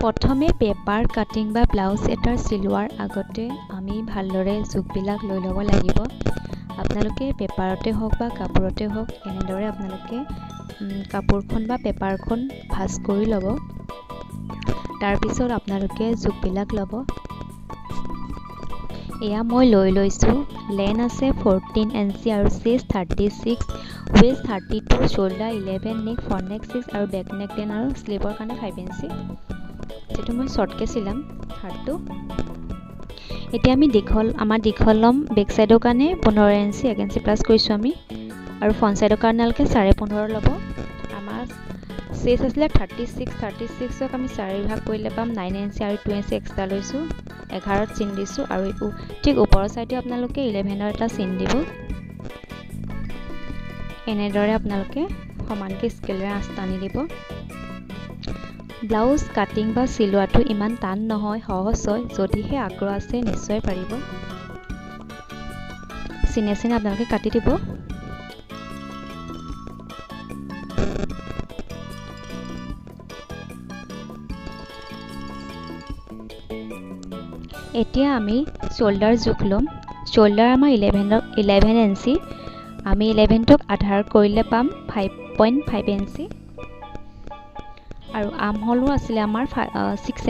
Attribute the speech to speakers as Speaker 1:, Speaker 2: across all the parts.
Speaker 1: প্ৰথমে paper cutting বা blouse এটাৰ চিলোৱাৰ আগতে আমি ভালদৰে জোখবিলাক লৈ ল'ব লাগিব। আপোনালোকে পেপাৰতে হওক বা কাপোৰতে হওক এনেদৰে আপোনালোকে কাপোৰখন বা পেপাৰখন ভাঁজ কৰি ল'ব। তাৰপিছত আপোনালোকে জোখবিলাক ল'ব। এয়া মই লৈ লৈছোঁ। লেন আছে 14 ইঞ্চি আৰু চেষ্ট 36, ৱেষ্ট 32, শোল্ডাৰ 11, নেক ফ্ৰণ্ট নেক 6 আৰু বেক নেক 10 আৰু স্লিভৰ কাৰণে 5 ইঞ্চি। যিটো মই শ্বৰ্টকৈ চিলাম হাতটো। এতিয়া আমি আমাৰ দীঘল ল'ম। বেক চাইডৰ কাৰণে 15 ইঞ্চি 1 ইঞ্চি প্লাছ কৰিছোঁ আমি, আৰু ফ্ৰণ্ট চাইডৰ কাৰণে আপোনালোকে 15.5 ল'ব। আমাৰ চেষ্ট আছিলে 36ক আমি 4 ভাগ কৰিলে পাম 9 ইঞ্চি আৰু 2 ইঞ্চি এক্সট্ৰা লৈছোঁ। 11ত চিন দিছোঁ আৰু ঠিক ওপৰৰ চাইডে আপোনালোকে 11ৰ এটা চিন দিব। এনেদৰে আপোনালোকে সমানকৈ স্কেলেৰে আঁচ টানি দিব। ব্লাউজ কাটিং বা চিলোৱাটো ইমান টান নহয়, সহজ হয়। যদিহে আগ্ৰহ আছে নিশ্চয় পাৰিব। চিনে চিনে আপোনালোকে কাটি দিব। এতিয়া আমি শোল্ডাৰ জোখ ল'ম। শোল্ডাৰ আমাৰ 11 ইঞ্চি। আমি 11ক আধাৰ কৰিলে পাম 5.5 ইঞ্চি, আৰু আৰ্মহোলো আছিলে আমাৰ 6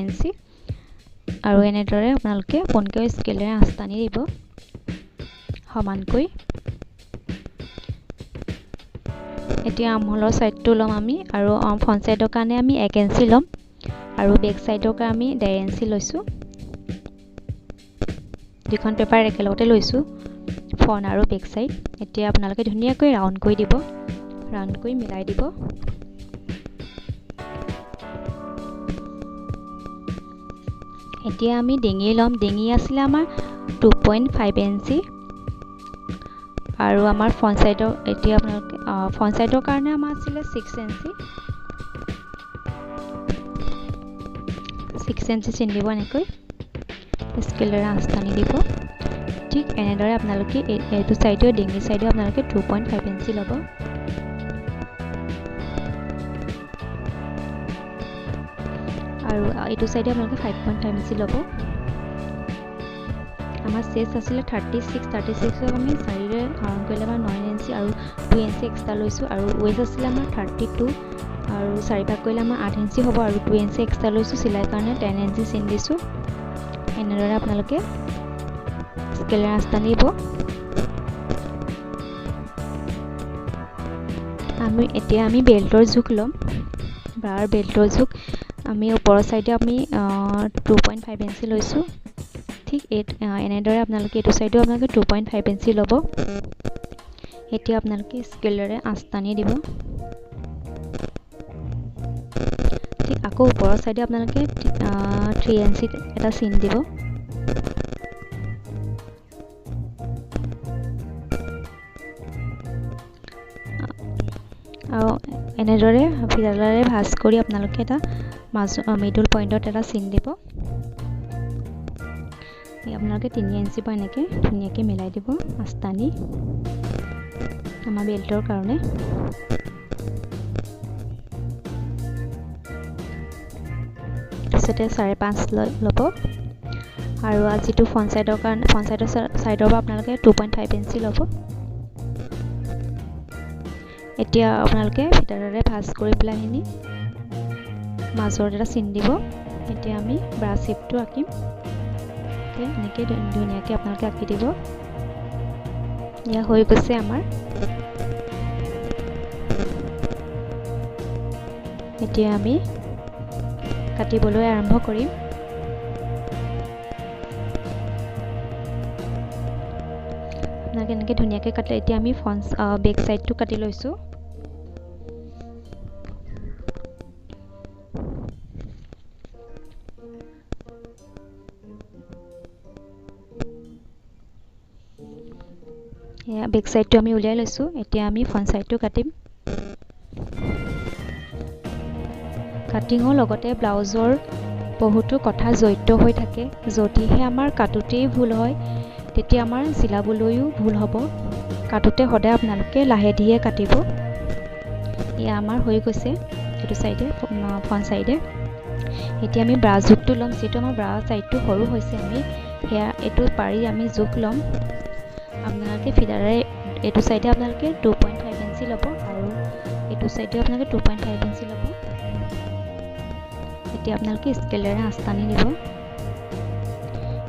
Speaker 1: ইঞ্চি। আৰু এনেদৰে আপোনালোকে পোনকৈ স্কেলেৰে আঁচ টানি দিব সমানকৈ। এতিয়া আৰ্মহোলৰ ছাইডটো ল'ম আমি, আৰু ফ্ৰণ্ট ছাইডৰ কাৰণে আমি 1 ইঞ্চি ল'ম, আৰু বেক ছাইডৰ কাৰণে আমি 1.5 ইঞ্চি লৈছোঁ। দুখন পেপাৰ একেলগতে লৈছোঁ, ফ্ৰণ্ট আৰু বেক ছাইড। এতিয়া আপোনালোকে ধুনীয়াকৈ ৰাউণ্ড কৰি দিব, ৰাউণ্ড কৰি মিলাই দিব। এতিয়া আমি ডিঙি ল'ম। ডিঙি আছিলে আমাৰ 2.5 ইঞ্চি, আৰু আমাৰ ফ্ৰণ্ট ছাইডৰ এতিয়া আপোনালোকে ফ্ৰণ্ট ছাইডৰ কাৰণে আমাৰ আছিলে 6 ইঞ্চি। 6 ইঞ্চি চিন দিব এনেকৈ স্কেলেৰে আঁচ টানি দিব। ঠিক এনেদৰে আপোনালোকে এইটো ছাইডেও ডিঙি ছাইডেও আপোনালোকে 2.5 ইঞ্চি ল'ব। আৰু এইটো ছাইডে আপোনালোকে 5.5 ইঞ্চি ল'ব। আমাৰ চেষ্ট আছিলে 36ক আমি 4ৰে হৰণ কৰিলে আমাৰ 9 ইঞ্চি আৰু 2 ইঞ্চি এক্সট্ৰা লৈছোঁ, আৰু ৱেষ্ট আছিলে আমাৰ 32, আৰু 4 ভাগ কৰিলে আমাৰ 8 ইঞ্চি হ'ব, আৰু 2 ইঞ্চি এক্সট্ৰা লৈছোঁ। চিলাই কাৰণে 10 ইঞ্চি চিন দিছোঁ। এনেদৰে আপোনালোকে স্কেলেৰে আঁচ টানিব। এতিয়া আমি বেল্টৰ জোখ ল'ম। ব্ৰাৰ বেল্টৰ জোখ আমি ওপৰৰ ছাইডে আমি 2.5 ইঞ্চি লৈছোঁ। ঠিক এনেদৰে আপোনালোকে এইটো ছাইডেও আপোনালোকে 2.5 ইঞ্চি ল'ব। এতিয়া আপোনালোকে স্কেলেৰে আঁচ টানি দিব। ঠিক আকৌ ওপৰৰ ছাইডে আপোনালোকে 3 ইঞ্চি এটা চিন দিব। আৰু এনেদৰে ফিতাডালেৰে ভাঁজ কৰি আপোনালোকে এটা মিডল পইণ্টত এটা চিন দিব। আপোনালোকে 3 ইঞ্চি পৰা এনেকৈ ধুনীয়াকৈ মিলাই দিব আঁচ টানি আমাৰ বেল্টৰ কাৰণে। তাৰপিছতে 5.5 ল'ব, আৰু যিটো ফ্ৰণ্ট ছাইডৰ কাৰণে ছাইডৰ পৰা আপোনালোকে 2.5 ইঞ্চি ল'ব। এতিয়া আপোনালোকে ফিতাডালেৰে ভাঁজ কৰি পেলাই মাজত এটা চিন দিব। এতিয়া আমি ব্ৰা শ্বেপটো আঁকিম। এনেকৈ ধুনীয়াকৈ আপোনালোকে আঁকি দিব। এয়া হৈ গৈছে আমাৰ। এতিয়া আমি কাটিবলৈ আৰম্ভ কৰিম। আপোনালোকে এনেকৈ ধুনীয়াকৈ কাটিলে এতিয়া আমি বেক ছাইডটো কাটি লৈছোঁ। এয়া বেক ছাইডটো আমি উলিয়াই লৈছোঁ। এতিয়া আমি ফ্ৰণ্ট ছাইডটো কাটিম। কাটিঙৰ লগতে ব্লাউজৰ বহুতো কথা জড়িত হৈ থাকে। যদিহে আমাৰ কাটোতেই ভুল হয় তেতিয়া আমাৰ চিলাবলৈও ভুল হ'ব। কাটোতে সদায় আপোনালোকে লাহে ধীৰে কাটিব। এয়া আমাৰ হৈ গৈছে। এইটো সাইডে ফ্ৰন্ট সাইডে এতিয়া আমি ব্ৰা জোখটো লম যেটো আমাৰ ব্ৰা সাইডটো সৰু হৈছে আমি হেয়া এটো পাৰি আমি জোখ লম আপোনালোকে ফিডাৰে এটো সাইডে আপোনালোকে 2.5 ইঞ্চি লব আৰু এটো সাইডে আপোনালোকে 2.5 ইঞ্চি লব এতিয়া আপোনালোকে স্কেলেৰে আস্তানি দিব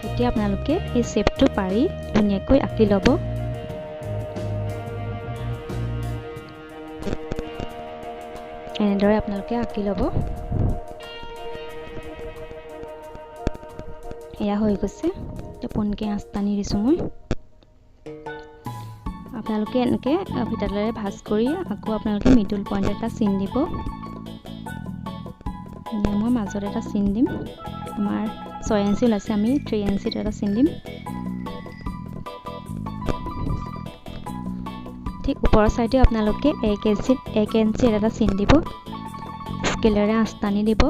Speaker 1: এতিয়া আপোনালোকে এই শেপটো পাৰি ধুনীয়াকৈ আঁকি লব এনেদৰে আপোনালোকে আঁকি লব এয়া হৈ গৈছে তো পোনকে আস্তানি দিছো মই আপোনালোকে এনেকে ভিতৰলে ভাঁজ কৰি আকৌ আপোনালোকে মিডল পইণ্ট এটা চিন দিব মই মাজত এটা চিন দিম আমাৰ 6 ইঞ্চি আছে আমি 3 ইঞ্চি এটা চিন দিম ঠিক ওপৰৰ সাইডে আপোনালোকে 1 ইঞ্চি এটা চিন দিব স্কেলেৰে আস্তানি দিব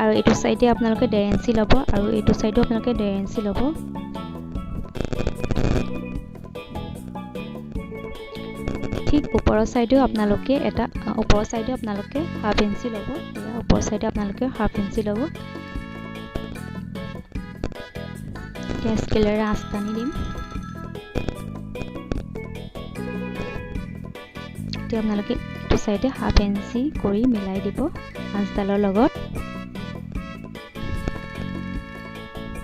Speaker 1: আৰু এটো সাইডে আপোনালোকে 1.5 ইঞ্চি লব আৰু এটো সাইডে আপোনালোকে 1.5 ইঞ্চি লব ঠিক ওপৰৰ সাইডে আপোনালোকে এটা ওপৰৰ সাইডে আপোনালোকে 1/2 ইঞ্চি লব ওপৰৰ সাইডে আপোনালোকে 1/2 ইঞ্চি লব এতিয়া স্কেলেৰে আস্তানি দিম এতিয়া আপোনালোকে এটো সাইডে 1/2 ইঞ্চি কৰি মিলাই দিব আঁচডালৰ লগত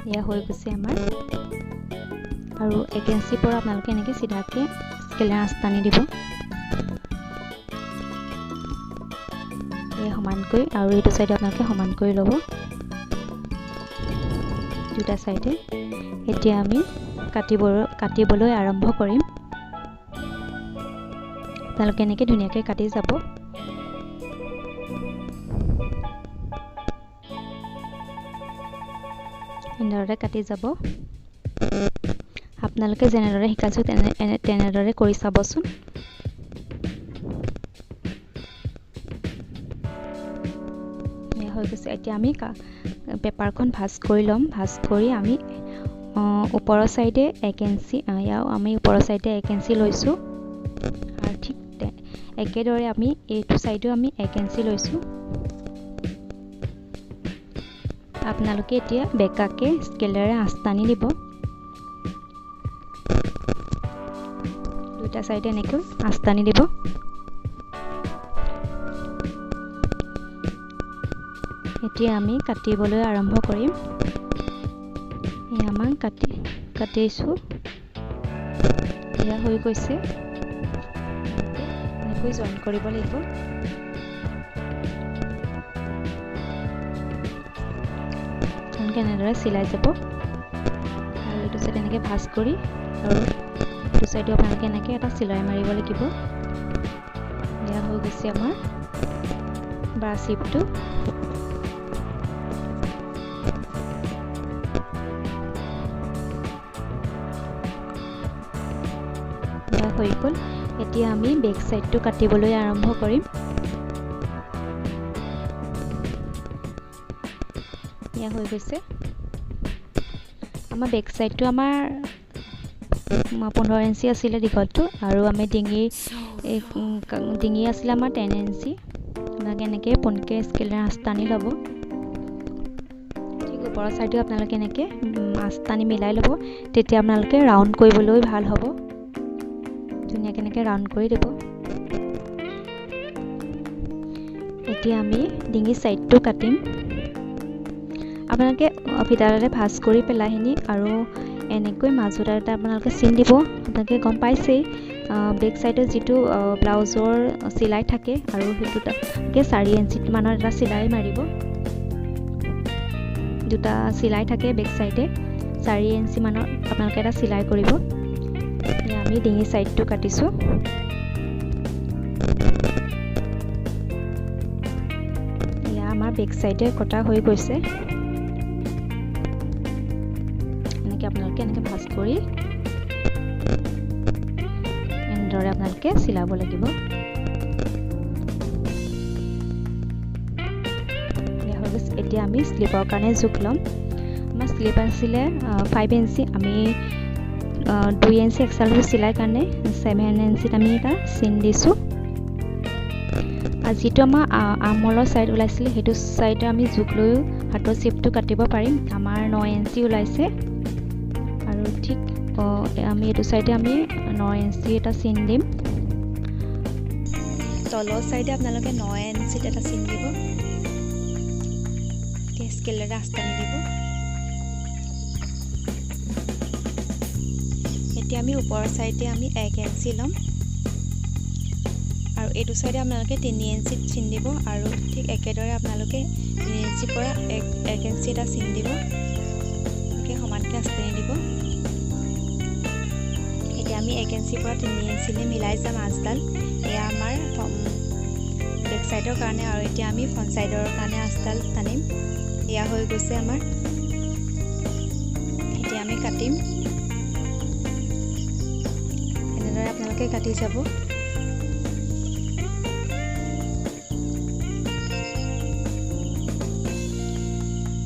Speaker 1: ইয়া হৈ গৈছে আমাৰ আৰু 1 ইঞ্চি পৰা আপোনালোকে এনেকৈ সিধাকে স্কেলেৰে আস্তানি দিব এই সমানকৈ আৰু এইটো সাইডে আপোনালোকে সমান কৰি ল'ব দুটা সাইডে এতিয়া আমি কাটিবলৈ আৰম্ভ কৰিম আপোনালোকে এনেকৈ ধুনীয়াকৈ কাটি যাব এনেদৰে কাটি যাব আপোনালোকে যেনেদৰে শিকাইছো তেনেদৰে কৰি চাবচোন ইয়া হৈ গৈছে এতিয়া আমি পেপাৰখন ভাঁজ কৰি লম ভাঁজ কৰি আমি ওপৰৰ সাইডে 1 ইঞ্চি ইয়াও আমি ওপৰৰ সাইডে 1 ইঞ্চি লৈছো আৰু ঠিক একেদৰে আমি এইটো সাইডেও আমি 1 ইঞ্চি লৈছো আপোনালোকে এতিয়া বেকাকে স্কেলেৰে আস্তানি দিব দুটা সাইডে এনেকৈ আস্তানি দিব এতিয়া আমি কাটিবলৈ আৰম্ভ কৰিম এই আমাৰ কাটিছো ইয়া হৈ গৈছে এনেকৈ জয়েন কৰিব লাগিব এনেদৰে চিলাই যাব আৰু এইটো সাইড এনেকৈ ভাঁজ কৰি আৰু এইটো সাইডে আপোনালোকে এনেকৈ এটা চিলাই মাৰিব লাগিব ইয়া হৈ গৈছে আমাৰ ব্ৰা শ্বেপটো ইয়া হৈ গ'ল এতিয়া আমি বেক সাইডটো কাটিবলৈ আৰম্ভ কৰিম ইয়া হৈ গৈছে আমাৰ বেক সাইডটো আমাৰ 15 ইঞ্চি আছিল দীঘলটো আৰু আমি ডিঙি আছিল আমাৰ 10 ইঞ্চি আপোনালোকে এনেকৈ পোনকে স্কেলেৰে আস্তানি ল'ব ঠিক ওপৰৰ সাইডে আপোনালোকে এনেকৈ আস্তানি মিলাই ল'ব তেতিয়া আপোনালোকে ৰাউণ্ড কৰিবলৈ ভাল হ'ব ধুনীয়াকৈ এনেকৈ ৰাউণ্ড কৰি দিব এতিয়া আমি ডিঙি সাইডটো কাটিম আপোনালোকে ফিটাৰে ভাঁজ কৰি পেলাইনি আৰু এনেকৈ মাজত এটা আপোনালোকে চিন দিব আপোনালোকে গম পাইছে বেক সাইডে যেটো ব্লাউজৰ সিলাই থাকে আৰু হেতুটাকে 4 ইঞ্চি মানৰ এটা সিলাই মাৰিব দুটা সিলাই থাকে বেক সাইডে 4 ইঞ্চি মানৰ আপোনালোকে এটা সিলাই কৰিব আমি ডিঙি সাইডটো কাটিছো ইয়া আমাৰ বেক সাইডে কটা হৈ গৈছে আপোনালোকে এনেকৈ ভাঁজ কৰি এনেদৰে আপোনালোকে চিলাব লাগিব এতিয়া আমি স্লিপৰ কাৰণে জোখ লম আমাৰ স্লিপ আছিলে 5 ইঞ্চি আমি 2 ইঞ্চি এক্সট্ৰা লৈছো চিলাই কাৰণে 7 ইঞ্চিত আমি এটা চিন দিছোঁ আৰু যিটো আমাৰ আমলৰ ছাইড ওলাইছিলে সেইটো ছাইডে আমি জোখ লৈ হাতৰ শ্বেপটো কাটিব পাৰিম আমাৰ 9 ইঞ্চি ওলাইছে আৰু ঠিক আমি এইটো ছাইডে আমি 9 ইঞ্চি এটা চিন দিম তলৰ ছাইডে আপোনালোকে 9 ইঞ্চিত এটা চিন দিব স্কেলেৰে আস্তানি দিব এতিয়া আমি ওপৰৰ ছাইডে আমি 1 ইঞ্চি ল'ম আৰু এইটো ছাইডে আপোনালোকে 3 ইঞ্চিত চিন দিব আৰু ঠিক একেদৰে আপোনালোকে 3 ইঞ্চিৰ পৰা 1 ইঞ্চি এটা চিন দিব একে সমানকৈ আস্তানি দিব এতিয়া আমি 1 ইঞ্চিৰ পৰা 3 ইঞ্চিলৈ মিলাই যাম আঁচডাল এয়া আমাৰ বেক সাইডৰ কাৰণে আৰু এতিয়া আমি ফ্ৰন্ট সাইডৰ কাৰণে আঁচডাল টানিম এয়া হৈ গৈছে আমাৰ এতিয়া আমি কাটিম এনেদৰে আপোনালোকে কাটি যাব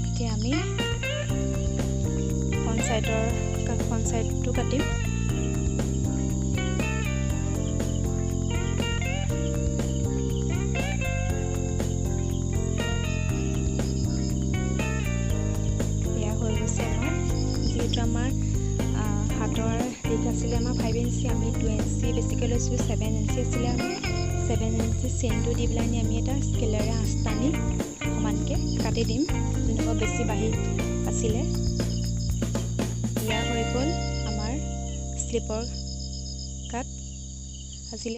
Speaker 1: এতিয়া আমি ফ্ৰন্ট সাইডটো কাটিম আমাৰ হাতৰ দিক আছিলে আমাৰ 5 ইঞ্চি আমি 2 ইঞ্চি বেছিকৈ লৈছোঁ 7 ইঞ্চি আছিলে আমি 7 ইঞ্চি চেইনটো দি পেলাই আমি এটা স্কেলেৰে আঁচটানি সমানকৈ কাটি দিম যোনটো বেছি বাঢ়ি আছিলে এয়া হৈ গ'ল আমাৰ স্লিপৰ কাট আজিলে